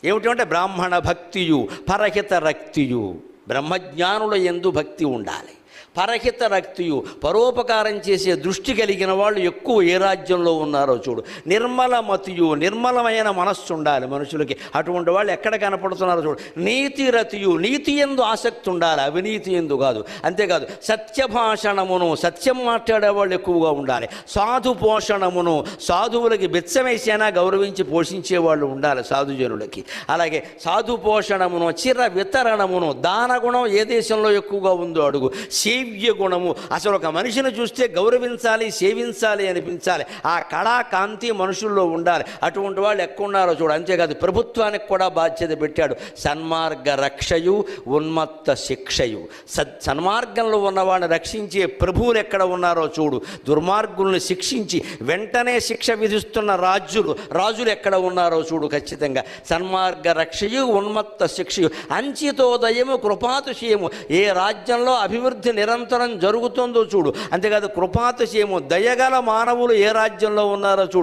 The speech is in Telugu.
ఏమిటంటే బ్రాహ్మణ భక్తియు పరహిత రక్తియు. బ్రహ్మజ్ఞానుల యందు భక్తి ఉండాలి, పరహిత రక్తియు పరోపకారం చేసే దృష్టి కలిగిన వాళ్ళు ఎక్కువ ఏ రాజ్యంలో ఉన్నారో చూడు. నిర్మల మతియు నిర్మలమైన మనస్సు ఉండాలి మనుషులకి, అటువంటి వాళ్ళు ఎక్కడ కనపడుతున్నారో చూడు. నీతి రతియు నీతి యందు ఆసక్తి ఉండాలి, అవినీతి యందు కాదు. అంతేకాదు సత్యభాషణమును సత్యం మాట్లాడేవాళ్ళు ఎక్కువగా ఉండాలి. సాధు పోషణమును సాధువులకి బెచ్చమేసైనా గౌరవించి పోషించేవాళ్ళు ఉండాలి సాధుజనులకి. అలాగే సాధు పోషణమును చిర వితరణమును దానగుణం ఏ దేశంలో ఎక్కువగా ఉందో అడుగు. సేవ్య గుణము, అసలు ఒక మనిషిని చూస్తే గౌరవించాలి సేవించాలి అనిపించాలి, ఆ కళా కాంతి మనుషుల్లో ఉండాలి. అటువంటి వాళ్ళు ఎక్కువ ఉన్నారో చూడు. అంతేకాదు ప్రభుత్వానికి కూడా బాధ్యత పెట్టాడు. సన్మార్గ రక్షయు ఉన్మత్త శిక్షయు. సన్మార్గంలో ఉన్నవాడిని రక్షించే ప్రభువులు ఎక్కడ ఉన్నారో చూడు. దుర్మార్గుల్ని శిక్షించి వెంటనే శిక్ష విధిస్తున్న రాజులు ఎక్కడ ఉన్నారో చూడు. ఖచ్చితంగా సన్మార్గ రక్షయు ఉన్మత్త శిక్షయు. అంచితోదయము కృపాతిశయము. ఏ రాజ్యంలో అభివృద్ధి నిరంతరం జరుగుతుందో చూడు. అంతేకాదు కృపాతిశయము దయగల మానవులు ఏ రాజ్యంలో ఉన్నారో చూడు.